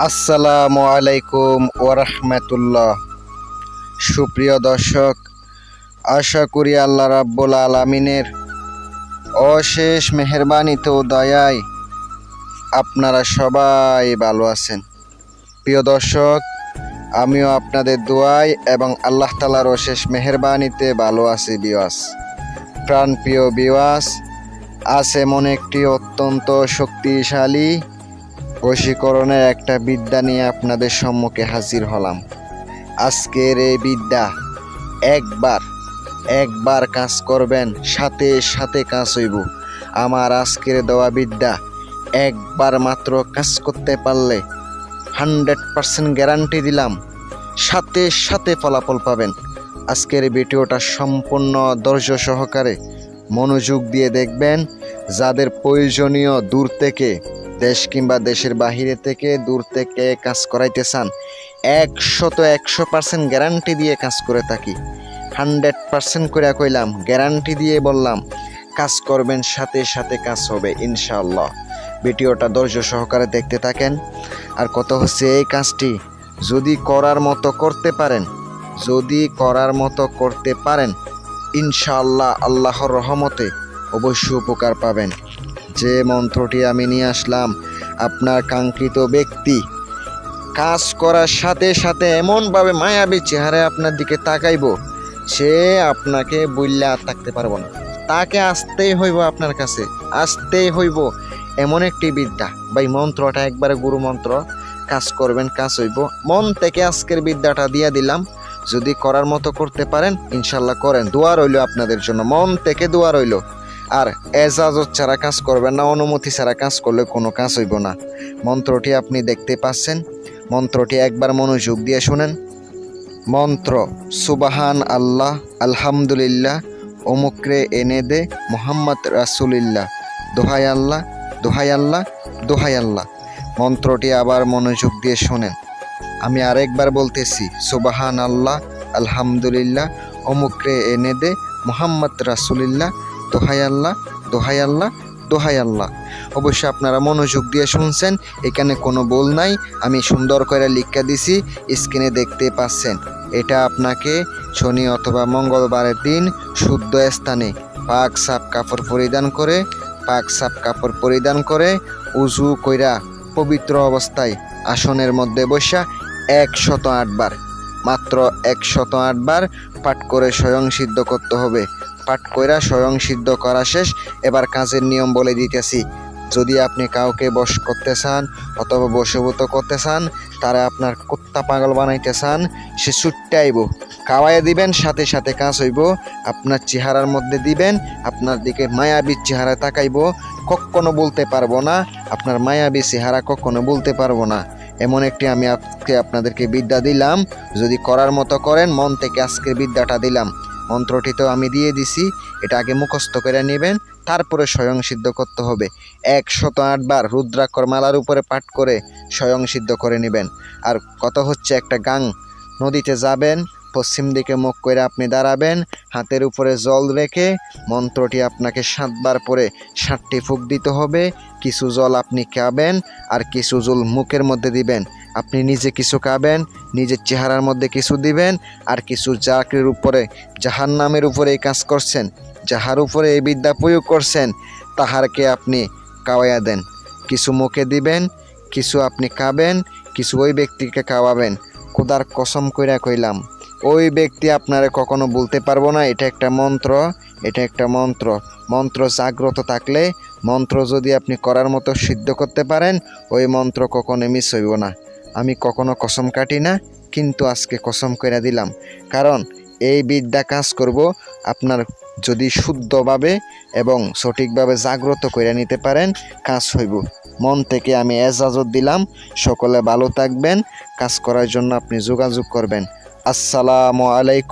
আসসালামু আলাইকুম ওরহমতুল্লাহ। সুপ্রিয় দর্শক, আশা করি আল্লাহ রাব্বুল আলামিনের অশেষ মেহেরবানিতে ও দয়ায় আপনারা সবাই ভালো আছেন। প্রিয় দর্শক, আমিও আপনাদের দোয়ায় এবং আল্লাহ তাআলার অশেষ মেহেরবানিতে ভালো আছি। বিওয়াস, প্রাণপ্রিয় বিওয়াস, আজ এমন একটি অত্যন্ত শক্তিশালী বশীকরণের একটা বিদ্যা নিয়ে আপনাদের সম্মুখে হাজির হলাম। আজকের এই বিদ্যা একবার কাজ করবেন, সাথে সাথে কাজ হইব। আমার আজকের দেওয়া বিদ্যা একবার মাত্র কাজ করতে পারলে 100% গ্যারান্টি দিলাম, সাথে সাথে ফলাফল পাবেন। আজকের ভিডিওটা সম্পূর্ণ ধৈর্য সহকারে মনোযোগ দিয়ে দেখবেন। যাদের প্রয়োজনীয় দূর থেকে, দেশ কিংবা দেশের বাহিরে থেকে, দূর থেকে কাজ করাইতে চান, 100% গ্যারান্টি দিয়ে কাজ করে থাকি। 100% করে কইলাম, গ্যারান্টি দিয়ে বললাম, কাজ করবেন, সাথে সাথে কাজ হবে ইনশাআল্লাহ। ভিডিওটা ধৈর্য সহকারে দেখতে থাকেন। আর কত হচ্ছে, এই কাজটি যদি করার মতো করতে পারেন ইনশাআল্লাহ আল্লাহর রহমতে অবশ্যই উপকার পাবেন। যে মন্ত্রটি আমি নিয়ে আসলাম, আপনার কাঙ্ক্ষিত ব্যক্তি কাজ করার সাথে সাথে এমনভাবে মায়াবী চেহারায় আপনার দিকে তাকাইব, সে আপনাকে বললে আর থাকতে পারবো না। তাকে আসতেই হইব, আপনার কাছে আসতেই হইব। এমন একটি বিদ্যা ভাই, মন্ত্রটা একবারে গুরু মন্ত্র। কাজ করবেন, কাজ হইব। মন থেকে আজকের বিদ্যাটা দিয়ে দিলাম। যদি করার মতো করতে পারেন ইনশাল্লাহ করেন। দোয়া রইল আপনাদের জন্য, মন থেকে দোয়া রইল। আর এজাজত ছাড়া কাজ করবেন না, অনুমতি ছাড়া কাজ করলে কোনো কাজ হইব না। মন্ত্রটি আপনি দেখতে পাচ্ছেন। মন্ত্রটি একবার মনোযোগ দিয়ে শুনেন। মন্ত্র: সুবাহান আল্লাহ, আলহামদুলিল্লাহ, অমুকরে এনে দে মোহাম্মদ রাসূলুল্লাহ, দোহাই আল্লাহ, দোহাই আল্লাহ, দোহাই আল্লাহ। মন্ত্রটি আবার মনোযোগ দিয়ে শোনেন। আমি আরেকবার বলতেছি, সুবাহান আল্লাহ, আলহামদুলিল্লাহ, অমুকরে এনে দে মোহাম্মদ রাসূলুল্লাহ, দোহাই আল্লাহ, দোহাই আল্লাহ, দোহাই আল্লাহ। অবশ্যই আপনারা মনোযোগ দিয়ে শুনছেন, এখানে কোনো ভুল নাই। আমি সুন্দর করে লিখে দিছি, স্ক্রিনে দেখতে পাচ্ছেন। এটা আপনাকে শনি অথবা মঙ্গলবারের দিন শুদ্ধ স্থানে পাক সাপ কাপড় পরিধান করে উজু কইরা পবিত্র অবস্থায় আসনের মধ্যে বসা 108 বার, মাত্র 108 বার পাঠ করে স্বয়ং সিদ্ধ করতে হবে। পাঠ কইরা স্বয়ং সিদ্ধ করা শেষ। এবার কাজের নিয়ম বলে দিতেছি। যদি আপনি কাউকে বশ করতে চান অথবা বশীভূত করতে চান, তারা আপনার কুত্তা পাগল বানাইতে চান, সে ছুটতে আইব, খাওয়াইয়া দিবেন, সাথে সাথে কাজ হইব। আপনার চেহারার মধ্যে দিবেন, আপনার দিকে মায়াবী চেহারা তাকাইব, কখনো বলতে পারবো না, আপনার মায়াবী চেহারা কখনো বলতে পারবো না। এমন একটি আমি আজকে আপনাদেরকে বিদ্যা দিলাম। যদি করার মতো করেন, মন থেকে আজকের বিদ্যাটা দিলাম। মন্ত্রটি তো আমি দিয়ে দিছি, এটা আগে মুখস্থ করে নেবেন, তারপরে স্বয়ং সিদ্ধ করতে হবে। 108 বার রুদ্রাক্ষর মালার উপরে পাঠ করে স্বয়ং সিদ্ধ করে নেবেন। আর কত হচ্ছে, একটা গাং নদীতে যাবেন, পশ্চিম দিকে মুখ করে আপনি দাঁড়াবেন, হাতের উপরে জল রেখে মন্ত্রটি আপনাকে 7 বার পরে 7টি ফুঁক দিতে হবে। কিছু জল আপনি খাবেন আর কিছু জল মুখের মধ্যে দিবেন। আপনি নিজে কিছু খাবেন, নিজের চেহারার মধ্যে কিছু দিবেন, আর কিছু চাকরির উপরে, যাহার নামের উপরে এই কাজ করছেন, যাহার উপরে এই বিদ্যা প্রয়োগ করছেন, তাহারকে আপনি খাওয়াইয়া দেন। কিছু মুখে দিবেন, কিছু আপনি খাবেন, কিছু ওই ব্যক্তিকে খাওয়াবেন। খোদার কসম কইরা কইলাম, ওই ব্যক্তি আপনারে কখনো বলতে পারবো না এটা একটা মন্ত্র, এটা একটা মন্ত্র। মন্ত্র জাগ্রত থাকলে, মন্ত্র যদি আপনি করার মতো সিদ্ধ করতে পারেন, ওই মন্ত্র কখনো মিস হইব না। আমি কখনো কসম কাটি না, কিন্তু আজকে কসম কইরা দিলাম। কারণ এই বিদ্যা কাজ করব আপনার যদি শুদ্ধভাবে এবং সঠিকভাবে জাগ্রত করে নিতে পারেন, কাজ হইব। মন থেকে আমি এজাজত দিলাম। সকলে ভালো থাকবেন। কাজ করার জন্য আপনি যোগাযোগ করবেন। আসসালামু আলাইকুম।